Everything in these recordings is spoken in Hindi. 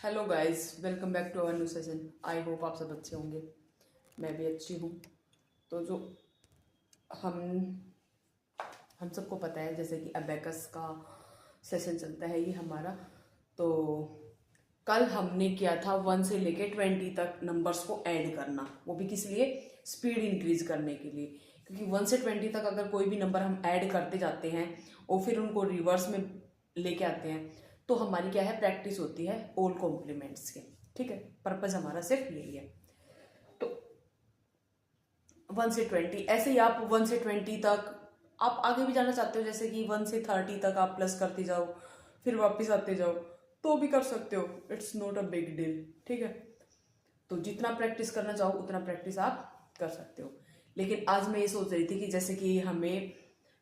Hello guys, welcome back to our new session. I hope आप सब अच्छे होंगे। मैं भी अच्छी हूँ। तो जो हम हम सबको पता है, जैसे कि अबेकस का सेशन चलता है ये हमारा। तो कल हमने किया था 1 से लेके 20 तक नंबर्स को ऐड करना, वो भी किस लिए? स्पीड इंक्रीज करने के लिए। क्योंकि 1 से 20 तक अगर कोई भी नंबर हम ऐड करते जाते हैं और फिर उनको रिवर्स में लेके आते हैं तो हमारी क्या है, प्रैक्टिस होती है ऑल कॉम्प्लीमेंट्स के। ठीक है, पर्पज हमारा सिर्फ यही है। तो 1 से 20, ऐसे ही आप 1 से 20 तक आप आगे भी जाना चाहते हो, जैसे कि 1 से 30 तक आप प्लस करते जाओ फिर वापस आते जाओ तो भी कर सकते हो। It's not a big deal. ठीक है, तो जितना प्रैक्टिस करना चाहो उतना प्रैक्टिस आप कर सकते हो। लेकिन आज मैं ये सोच रही थी कि जैसे कि हमें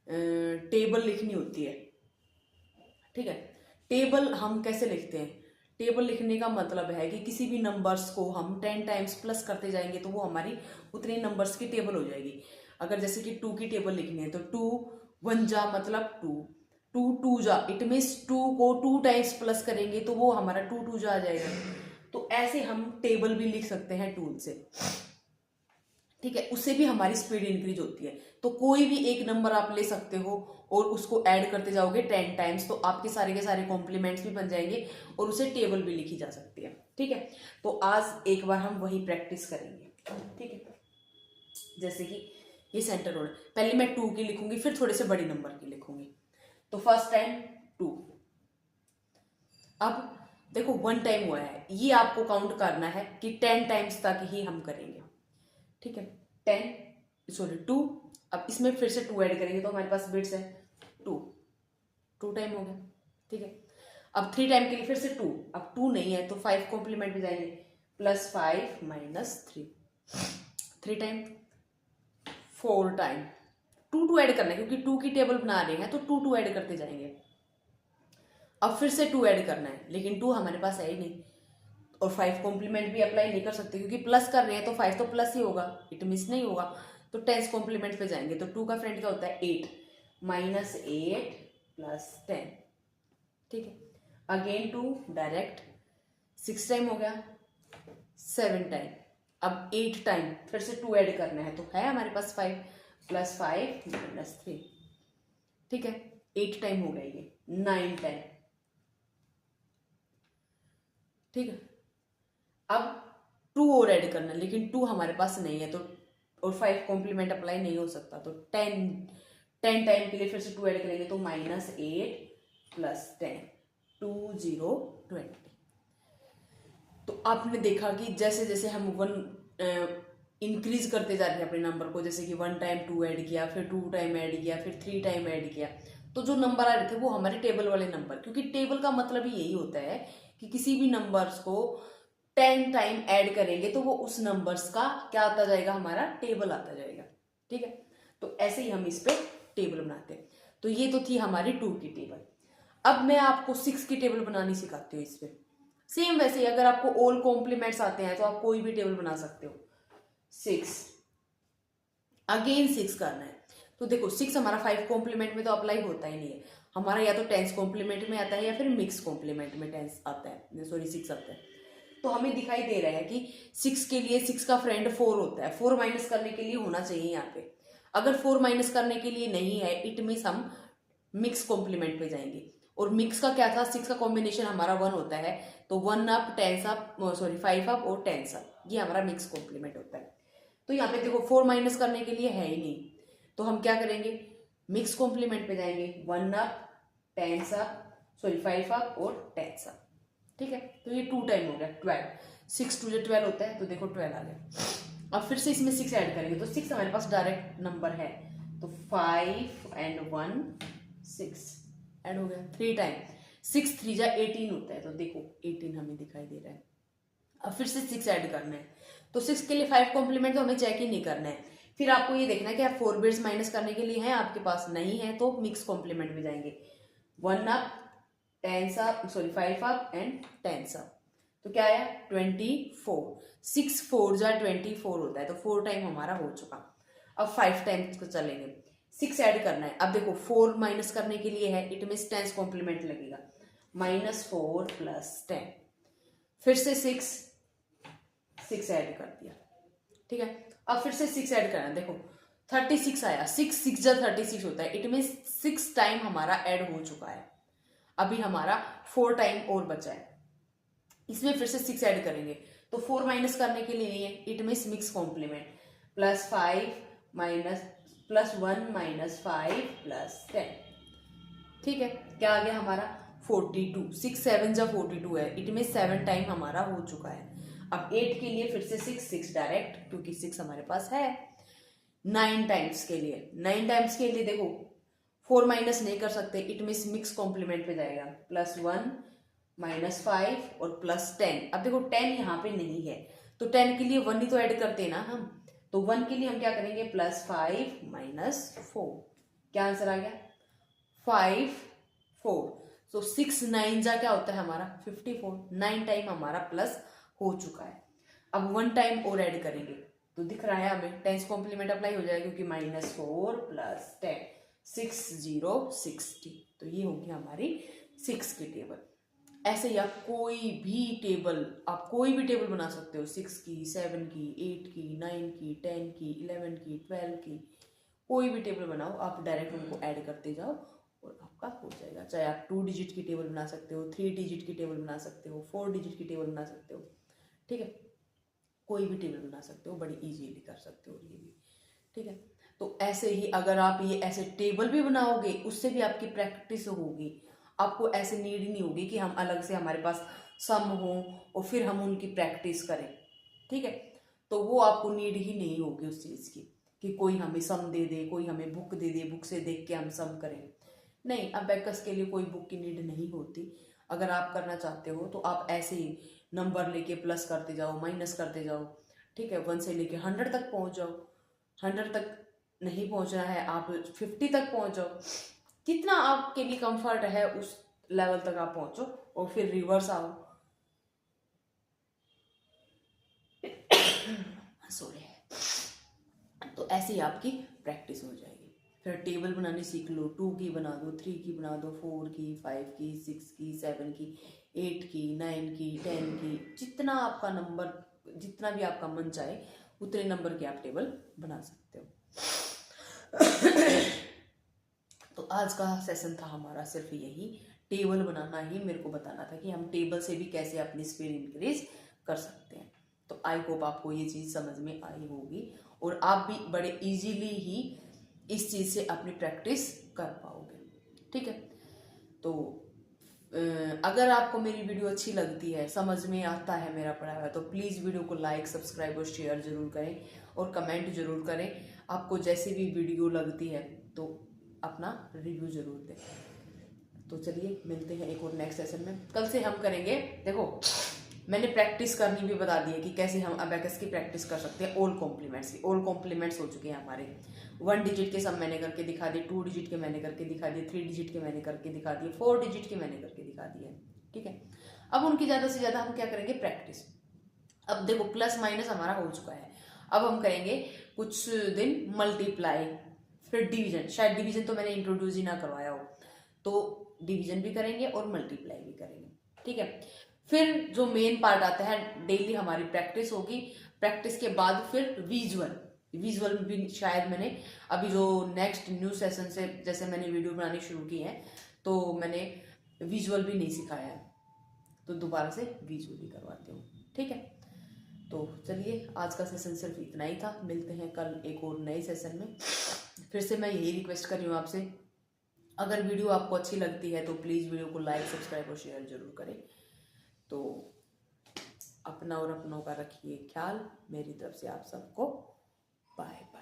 टेबल लिखनी होती है। ठीक है, टेबल हम कैसे लिखते हैं? टेबल लिखने का मतलब है कि किसी भी नंबर्स को हम 10 टाइम्स प्लस करते जाएंगे तो वो हमारी उतने नंबर्स की टेबल हो जाएगी। अगर जैसे कि 2 की टेबल लिखनी है तो 2 1 जा मतलब 2, 2 2 जा इट मीन्स 2 को 2 टाइम्स प्लस करेंगे तो वो हमारा 2 2 जा आ जाएगा। तो ऐसे हम टेबल भी लिख सकते हैं टूल से। ठीक है, उससे भी हमारी स्पीड इंक्रीज होती है। तो कोई भी एक नंबर आप ले सकते हो और उसको ऐड करते जाओगे 10 टाइम्स तो आपके सारे के सारे कॉम्प्लीमेंट्स भी बन जाएंगे और उसे टेबल भी लिखी जा सकती है। ठीक है, तो आज एक बार हम वही प्रैक्टिस करेंगे। ठीक है, जैसे कि ये सेंटर रोड, पहले मैं 2 की लिखूंगी फिर थोड़े से बड़ी नंबर की लिखूंगी। तो फर्स्ट टाइम 2। अब देखो 1 टाइम हुआ है, ये आपको काउंट करना है कि 10 टाइम्स तक ही हम करेंगे। ठीक है, 2। अब इसमें फिर से 2 ऐड करेंगे तो हमारे पास बिट्स है 2, 2 टाइम हो गया। ठीक है, अब 3 टाइम के लिए फिर से 2। अब 2 नहीं है तो 5 कॉम्प्लीमेंट में जाएंगे, +5 -3, 3 टाइम, 4 टाइम। 2 2 ऐड करना है क्योंकि 2 की टेबल बना रहे हैं तो 2 2 ऐड करते जाएंगे। अब फिर से 2 ऐड करना है लेकिन 2 हमारे पास है ही नहीं और 5 कॉम्प्लीमेंट भी अप्लाई नहीं कर सकते क्योंकि प्लस कर रहे हैं तो 5 तो प्लस ही होगा, इट मिस नहीं होगा। तो 10 कॉम्प्लीमेंट पे जाएंगे तो 2 का फ्रेंड क्या होता है 8, -8 +10। ठीक है, अगेन 2 डायरेक्ट, 6 टाइम हो गया, 7 टाइम। अब 8 टाइम फिर से 2 ऐड करना है तो है हमारे पास 5 +5 -3। ठीक है, 8 टाइम हो गया, ये 9 टाइम। ठीक है, अब 2 और ऐड करना लेकिन 2 हमारे पास नहीं है तो और 5 कॉम्प्लीमेंट अप्लाई नहीं हो सकता तो 10 टाइम के लिए फिर से 2 ऐड करेंगे तो -8 +10, 2 0 20। तो आपने देखा कि जैसे जैसे हम 1 इंक्रीज करते जा रहे हैं अपने नंबर को, जैसे कि 1 टाइम 2 ऐड किया फिर 2 टाइम ऐड किया फिर 3 टाइम ऐड किया, तो जो नंबर आ रहे थे वो हमारे टेबल वाले नंबर, क्योंकि टेबल का मतलब ही यही होता है कि किसी भी नंबर्स को 10 टाइम ऐड करेंगे तो वो उस नंबर्स का क्या आता जाएगा, हमारा टेबल आता जाएगा। ठीक है, तो ऐसे ही हम इस पे टेबल बनाते हैं। तो ये तो थी हमारी 2 की टेबल। अब मैं आपको 6 की टेबल बनानी सिखाती हूँ इस पे। सेम वैसे ही अगर आपको ऑल कॉम्प्लीमेंट्स आते हैं तो आप कोई भी टेबल बना सकते हो। 6, अगेन 6 करना है तो देखो 6 हमारा 5 कॉम्प्लीमेंट में तो अप्लाई होता ही नहीं है, हमारा या तो 10 कॉम्प्लीमेंट में आता है या फिर मिक्स कॉम्प्लीमेंट में 10 आता है, सॉरी 6 आता है। तो हमें दिखाई दे रहा है कि 6 के लिए 6 का फ्रेंड 4 होता है, 4 माइनस करने के लिए होना चाहिए यहाँ पे। अगर 4 माइनस करने के लिए नहीं है इट मीन्स हम मिक्स कॉम्प्लीमेंट पे जाएंगे। और मिक्स का क्या था, 6 का कॉम्बिनेशन हमारा 1 होता है तो 1 अप 10 अप, सॉरी 5 अप और 10 अप, ये हमारा मिक्स कॉम्प्लीमेंट होता है। तो यहाँ पे देखो 4 माइनस करने के लिए है ही नहीं तो हम क्या करेंगे, मिक्स कॉम्प्लीमेंट पे जाएंगे, 1 अप 10 अप, सॉरी 5 अप और 10 अप। ठीक है, तो ये 2 टाइम हो गया 12, 6 2 12 होता है तो देखो 12 आ गया। अब फिर से इसमें 6 ऐड करेंगे तो 6 हमारे पास डायरेक्ट नंबर है तो 5 एंड 1 6 ऐड हो गया 3 टाइम, 6 3 जा 18 होता है तो देखो 18 हमें दिखाई दे रहा है। अब फिर से 6 ऐड करना है तो 6 के लिए 5 कॉम्प्लीमेंट तो हमें चेक ही नहीं करना है। फिर आपको ये देखना है कि आप 4 बिट्स माइनस करने के लिए हैं, आपके पास नहीं है तो मिक्स कॉम्प्लीमेंट में जाएंगे, 1 up 10 up, sorry 5 up and 10 up. तो क्या आया 24, 6 4 जा 24 होता है तो 4 टाइम हमारा हो चुका। अब 5 टाइम को चलेंगे, 6 ऐड करना है। अब देखो 4 माइनस करने के लिए है इट मीन्स 10 कॉम्प्लीमेंट लगेगा, -4 +10, फिर से 6 ऐड कर दिया, ठीक है। अब फिर से 6 ऐड करना, देखो 36 आया, 6 जा 36 होता है, इट मीन 6 टाइम हमारा ऐड हो चुका है। अभी हमारा 4 टाइम और बचा है, इसमें फिर से 6 ऐड करेंगे तो 4 माइनस करने के लिए नहीं है, it means mix complement, +5 minus +1 minus 5 +10, ठीक है। क्या आ गया हमारा 42, 6 7 जा 42 है, इट मीन 7 टाइम हमारा हो चुका है। अब 8 के लिए फिर से 6 डायरेक्ट, क्योंकि 6 हमारे पास है। 9 टाइम्स के लिए, 9 टाइम्स के लिए देखो 4 माइनस नहीं कर सकते, इट मीन्स मिक्स कॉम्प्लीमेंट पे जाएगा, +1 -5 और +10। अब देखो 10 यहाँ पे नहीं है, तो 10 के लिए 1 ही तो ऐड करते हैं ना हम, तो 1 के लिए हम क्या करेंगे, +5 - 4, क्या आंसर आ गया 5 4। सो 6 9 जा क्या होता है हमारा 54, 9 टाइम हमारा प्लस हो चुका है। अब 1 टाइम और ऐड करेंगे तो दिख रहा है हमें 10 कॉम्प्लीमेंट अप्लाई हो जाएगा, क्योंकि -4 + 10 6 0 60, तो ये होगी हमारी 6 की टेबल। ऐसे ही आप कोई भी टेबल बना सकते हो, 6 की, 7 की, 8 की, 9 की, 10 की, 11 की, 12 की, कोई भी टेबल बनाओ, आप डायरेक्ट उनको ऐड करते जाओ और आपका हो जाएगा। चाहे आप 2 डिजिट की टेबल बना सकते हो, 3 डिजिट की टेबल बना सकते हो, 4 डिजिट की टेबल बना सकते हो, ठीक है। कोई भी टेबल बना सकते हो, बड़ी इजीली कर सकते हो ये भी, ठीक है। तो ऐसे ही अगर आप ये ऐसे टेबल भी बनाओगे, उससे भी आपकी प्रैक्टिस होगी, आपको ऐसे नीड नहीं होगी कि हम अलग से हमारे पास सम हो और फिर हम उनकी प्रैक्टिस करें, ठीक है। तो वो आपको नीड ही नहीं होगी उस चीज़ की कि कोई हमें सम दे दे, कोई हमें बुक दे दे, बुक से देख के हम सम करें, नहीं। अबेकस के लिए कोई बुक की नीड नहीं होती। अगर आप करना चाहते हो तो आप ऐसे ही नंबर लेके प्लस करते जाओ, माइनस करते जाओ, ठीक है। 1 से लेके 100 तक पहुंच जाओ, 100 तक नहीं पहुंचना है आप 50 तक पहुंच जाओ, जितना आपके लिए कंफर्ट है उस लेवल तक आप पहुंचो और फिर रिवर्स आओ। सॉरी। तो ऐसे ही आपकी प्रैक्टिस हो जाएगी। फिर टेबल बनानी सीख लो, 2 की बना दो, 3 की बना दो, 4 की, 5 की, 6 की, 7 की, 8 की, 9 की, 10 की, जितना आपका नंबर, जितना भी आपका मन चाहे उतने नंबर की आप टेबल बना सकते हो। तो आज का सेशन था हमारा सिर्फ यही, टेबल बनाना ही मेरे को बताना था कि हम टेबल से भी कैसे अपनी स्पीड इंक्रीज कर सकते हैं। तो आई होप आपको ये चीज़ समझ में आई होगी और आप भी बड़े इजीली ही इस चीज़ से अपनी प्रैक्टिस कर पाओगे, ठीक है। तो अगर आपको मेरी वीडियो अच्छी लगती है, समझ में आता है मेरा पढ़ाया हुआ, तो प्लीज़ वीडियो को लाइक, सब्सक्राइब और शेयर जरूर करें और कमेंट जरूर करें। आपको जैसी भी वीडियो लगती है तो अपना रिव्यू जरूर दें। तो चलिए मिलते हैं एक और नेक्स्ट सेशन में। कल से हम करेंगे, देखो मैंने प्रैक्टिस करनी भी बता दी है कि कैसे हम अबेकस की प्रैक्टिस कर सकते हैं। ऑल कॉम्प्लीमेंट्स की, ऑल कॉम्प्लीमेंट्स हो चुके हैं हमारे। 1 डिजिट के सब मैंने करके दिखा दिए, 2 डिजिट के मैंने करके दिखा दिए, 3 डिजिट के मैंने करके दिखा दिए, 4 डिजिट के मैंने करके दिखा दिए, ठीक है। अब उनकी ज़्यादा से ज़्यादा हम क्या करेंगे, प्रैक्टिस। अब देखो प्लस माइनस हमारा हो चुका है, अब हम करेंगे कुछ दिन मल्टीप्लाई, फिर डिवीजन। शायद डिवीजन तो मैंने इंट्रोड्यूस ही ना करवाया हो, तो डिवीजन भी करेंगे और मल्टीप्लाई भी करेंगे, ठीक है। फिर जो मेन पार्ट आता है, डेली हमारी प्रैक्टिस होगी। प्रैक्टिस के बाद फिर विजुअल भी शायद मैंने अभी जो नेक्स्ट न्यू सेशन से जैसे मैंने वीडियो बनानी शुरू की है तो मैंने विजुअल भी नहीं सिखाया है, तो दोबारा से विजुअल भी करवाती हूँ, ठीक है। तो चलिए आज का सेशन सिर्फ इतना ही था, मिलते हैं कल एक और नए सेशन में। फिर से मैं यही रिक्वेस्ट कर रही हूँ आपसे, अगर वीडियो आपको अच्छी लगती है तो प्लीज़ वीडियो को लाइक, सब्सक्राइब और शेयर जरूर करें। तो अपना और अपनों का रखिए ख्याल। मेरी तरफ से आप सबको बाय बाय।